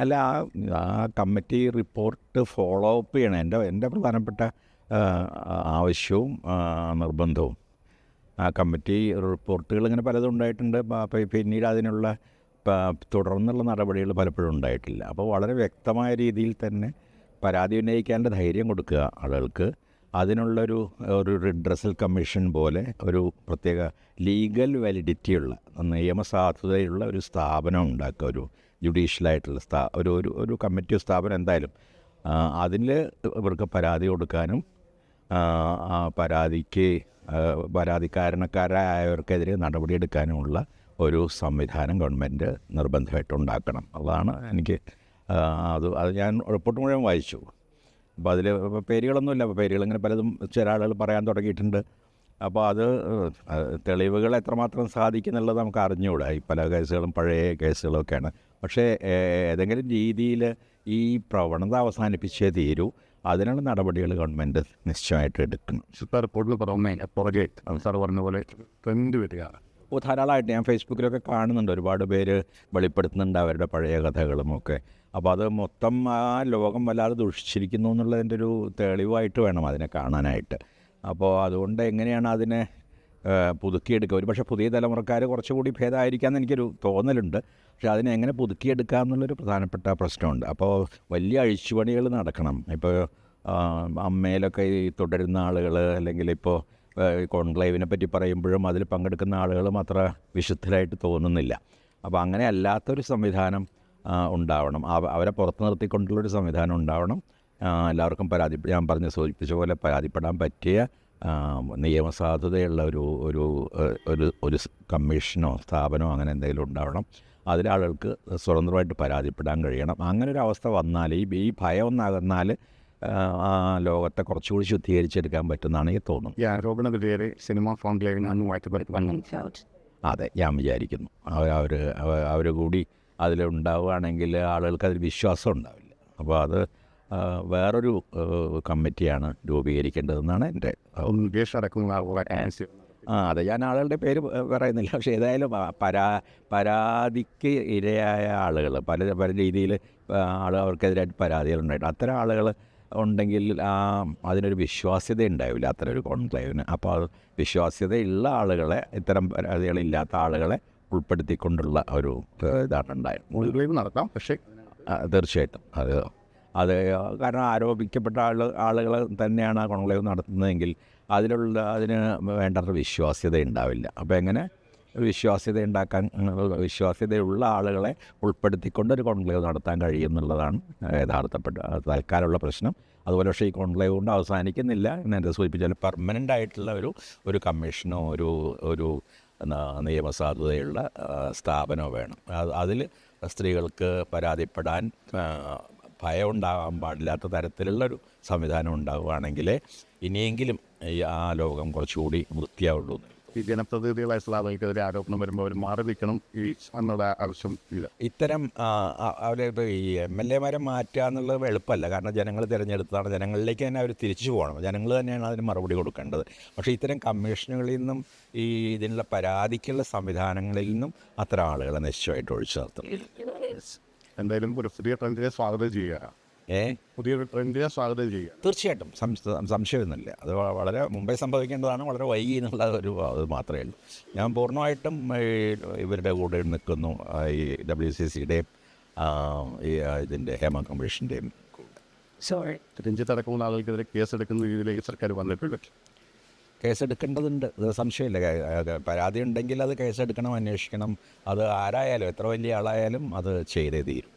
അല്ല, ആ committee report follow up ചെയ്യണം. എൻ്റെ പ്രധാനപ്പെട്ട ആവശ്യവും നിർബന്ധവും. ആ കമ്മിറ്റി റിപ്പോർട്ടുകൾ ഇങ്ങനെ പലതും ഉണ്ടായിട്ടുണ്ട്. പിന്നീട് അതിനുള്ള തുടർന്നുള്ള നടപടികൾ പലപ്പോഴും ഉണ്ടായിട്ടില്ല. അപ്പോൾ വളരെ വ്യക്തമായ രീതിയിൽ തന്നെ പരാതി ഉന്നയിക്കാനുള്ള ധൈര്യം കൊടുക്കുക ആളുകൾക്ക്. അതിനുള്ളൊരു റിഡ്രസൽ കമ്മീഷൻ പോലെ ഒരു പ്രത്യേക ലീഗൽ വാലിഡിറ്റിയുള്ള, നിയമസാധുതയുള്ള ഒരു സ്ഥാപനം ഉണ്ടാക്കുക. ഒരു ജുഡീഷ്യലായിട്ടുള്ള ഒരു കമ്മിറ്റി സ്ഥാപനം എന്തായാലും അതിൽ ഇവർക്ക് പരാതി കൊടുക്കാനും പരാതിക്കാരനായവർക്കെതിരെ നടപടിയെടുക്കാനുമുള്ള ഒരു സംവിധാനം ഗവൺമെൻറ് നിർബന്ധമായിട്ട് ഉണ്ടാക്കണം. അതാണ് എനിക്ക് അത് ഞാൻ റിപ്പോർട്ട് മുഴുവൻ വായിച്ചു. അപ്പോൾ അതിൽ പേരുകളൊന്നുമില്ല. അപ്പോൾ പേരുകളിങ്ങനെ പലതും ചില ആളുകൾ പറയാൻ തുടങ്ങിയിട്ടുണ്ട്. അപ്പോൾ അത് തെളിവുകൾ എത്രമാത്രം സാധിക്കുന്നുള്ളത് നമുക്ക് അറിഞ്ഞുകൂടാ. ഈ പല കേസുകളും പഴയ കേസുകളൊക്കെയാണ്. പക്ഷേ ഏതെങ്കിലും രീതിയിൽ ഈ പ്രവണത അവസാനിപ്പിച്ചേ തീരൂ. അതിനുള്ള നടപടികൾ ഗവൺമെൻറ് നിശ്ചയമായിട്ട് എടുക്കണം. റിപ്പോർട്ടിൽ പുറകെ സാർ പറഞ്ഞ പോലെ ട്രെൻഡ് വരികയാണ്. ധാരാളമായിട്ട് ഞാൻ ഫേസ്ബുക്കിലൊക്കെ കാണുന്നുണ്ട്. ഒരുപാട് പേര് വെളിപ്പെടുത്തുന്നുണ്ട് അവരുടെ പഴയ കഥകളുമൊക്കെ. അപ്പോൾ അത് മൊത്തം ആ ലോകം വല്ലാതെ ദുഷിച്ചിരിക്കുന്നു എന്നുള്ളതിൻ്റെ ഒരു തെളിവായിട്ട് വേണം അതിനെ കാണാനായിട്ട്. അപ്പോൾ അതുകൊണ്ട് എങ്ങനെയാണ് അതിനെ പുതുക്കിയെടുക്കുക? ഒരു പക്ഷേ പുതിയ തലമുറക്കാർ കുറച്ചുകൂടി ഭേദമായിരിക്കാമെന്ന് എനിക്കൊരു തോന്നലുണ്ട്. പക്ഷേ അതിനെ എങ്ങനെ പുതുക്കിയെടുക്കുക എന്നുള്ളൊരു പ്രധാനപ്പെട്ട പ്രശ്നമുണ്ട്. അപ്പോൾ വലിയ അഴിച്ചുപണികൾ നടക്കണം. ഇപ്പോൾ അമ്മയിലൊക്കെ ഈ തുടരുന്ന ആളുകൾ, അല്ലെങ്കിൽ ഇപ്പോൾ കോൺക്ലേവിനെ പറ്റി പറയുമ്പോഴും അതിൽ പങ്കെടുക്കുന്ന ആളുകളും അത്ര വിശുദ്ധരായിട്ട് തോന്നുന്നില്ല. അപ്പോൾ അങ്ങനെ അല്ലാത്തൊരു സംവിധാനം ഉണ്ടാവണം. അവരെ പുറത്ത് നിർത്തിക്കൊണ്ടുള്ളൊരു സംവിധാനം ഉണ്ടാവണം. എല്ലാവർക്കും ഞാൻ സൂചിപ്പിച്ച പോലെ പരാതിപ്പെടാൻ പറ്റിയ നിയമസാധുതയുള്ള ഒരു കമ്മീഷനോ സ്ഥാപനമോ അങ്ങനെ എന്തെങ്കിലും ഉണ്ടാവണം. അതിലാളുകൾക്ക് സ്വതന്ത്രമായിട്ട് പരാതിപ്പെടാൻ കഴിയണം. അങ്ങനെ ഒരു അവസ്ഥ വന്നാൽ ഈ ഭയം ഒന്നകന്നാൽ ലോകത്തെ കുറച്ചുകൂടി ശുദ്ധീകരിച്ചെടുക്കാൻ പറ്റുന്നതാണ് എനിക്ക് തോന്നുന്നത്. ഈ ആരോപണ വിധേയരെ സിനിമ അതെ, ഞാൻ വിചാരിക്കുന്നു. അവർ കൂടി അതിലുണ്ടാവുകയാണെങ്കിൽ ആളുകൾക്ക് അതിൽ വിശ്വാസം ഉണ്ടാവില്ല. അപ്പോൾ അത് വേറൊരു കമ്മിറ്റിയാണ് രൂപീകരിക്കേണ്ടതെന്നാണ് എൻ്റെ. അതെ, ഞാൻ ആളുകളുടെ പേര് പറയുന്നില്ല. പക്ഷേ ഏതായാലും പരാതിക്ക് ഇരയായ ആളുകൾ പല രീതിയിൽ അവർക്കെതിരായിട്ട് പരാതികളുണ്ടായിട്ട് അത്തരം ആളുകൾ ഉണ്ടെങ്കിൽ അതിനൊരു വിശ്വാസ്യത ഉണ്ടാവില്ല അത്തരം ഒരു കോൺക്ലേവിന്. അപ്പോൾ അത് വിശ്വാസ്യതയുള്ള ആളുകളെ, ഇത്തരം പരാതികളില്ലാത്ത ആളുകളെ ഉൾപ്പെടുത്തിക്കൊണ്ടുള്ള ഒരു ഇതാണ് ഉണ്ടായത്. നടത്താം. പക്ഷേ തീർച്ചയായിട്ടും അത് കാരണം ആരോപിക്കപ്പെട്ട ആളുകൾ തന്നെയാണ് ആ കോൺക്ലേവ് നടത്തുന്നതെങ്കിൽ അതിന് വേണ്ട വിശ്വാസ്യത ഉണ്ടാവില്ല. അപ്പോൾ എങ്ങനെ വിശ്വാസ്യതയുള്ള ആളുകളെ ഉൾപ്പെടുത്തിക്കൊണ്ടൊരു കോൺക്ലേവ് നടത്താൻ കഴിയുമെന്നുള്ളതാണ് യഥാർത്ഥപ്പെട്ട തൽക്കാലമുള്ള പ്രശ്നം. അതുപോലെ പക്ഷേ ഈ കോൺക്ലേവ് കൊണ്ട് അവസാനിക്കുന്നില്ല. എന്നെ സൂചിപ്പിച്ചാൽ പെർമനൻ്റ് ആയിട്ടുള്ള ഒരു കമ്മീഷനോ ഒരു നിയമസാധുതയുള്ള സ്ഥാപനമോ വേണം. അതിൽ സ്ത്രീകൾക്ക് പരാതിപ്പെടാൻ ഭയം ഉണ്ടാകാൻ പാടില്ലാത്ത തരത്തിലുള്ളൊരു സംവിധാനം ഉണ്ടാവുകയാണെങ്കിൽ ഇനിയെങ്കിലും ആ ലോകം കുറച്ചുകൂടി വൃത്തിയാവുള്ളൂ. ഈ ജനപ്രതിനിധികളായിട്ടുള്ള ആളുകൾക്കെതിരെ ആരോപണം വരുമ്പോൾ അവർ മാറി നിൽക്കണം എന്നുള്ള ആവശ്യം ഇല്ല. ഇത്തരം അവരെ ഈ MLA-മാരെ മാറ്റുക എന്നുള്ളത് എളുപ്പമല്ല. കാരണം ജനങ്ങൾ തിരഞ്ഞെടുത്തതാണ്. ജനങ്ങളിലേക്ക് തന്നെ അവർ തിരിച്ചു പോകണം. ജനങ്ങൾ തന്നെയാണ് അതിന് മറുപടി കൊടുക്കേണ്ടത്. പക്ഷേ ഇത്തരം കമ്മീഷനുകളിൽ നിന്നും ഇതിനുള്ള പരാതിക്കുള്ള സംവിധാനങ്ങളിൽ നിന്നും അത്തരം ആളുകളെ നിശ്ചയമായിട്ട് ഒഴിച്ചു നിർത്തണം. എന്തായാലും ഒരു പുതിയ ട്രെൻഡിനെ സ്വാഗതം ചെയ്യുക. പുതിയൊരു ട്രെൻഡിനെ സ്വാഗതം ചെയ്യുക. തീർച്ചയായിട്ടും സംശയമൊന്നുമില്ല. അത് വളരെ മുമ്പേ സംഭവിക്കേണ്ടതാണ്. വളരെ വൈകി എന്നുള്ള അത് മാത്രമേ ഉള്ളൂ. ഞാൻ പൂർണ്ണമായിട്ടും ഇവരുടെ കൂടെ നിൽക്കുന്നു. ഈ WCCയുടെയും ഇതിൻ്റെ ഹേമ കമ്മീഷൻ്റെയും കൂടെ. രഞ്ജിത്ത് അടക്കമുള്ള ആളുകൾക്കെതിരെ കേസെടുക്കുന്ന രീതിയിലേക്ക് സർക്കാർ വന്നിട്ടുണ്ട്. കേസെടുക്കേണ്ടതുണ്ട്, സംശയമില്ല. പരാതി ഉണ്ടെങ്കിൽ അത് കേസെടുക്കണം, അന്വേഷിക്കണം. അത് ആരായാലും, എത്ര വലിയ ആളായാലും അത് ചെയ്തേ തീരും.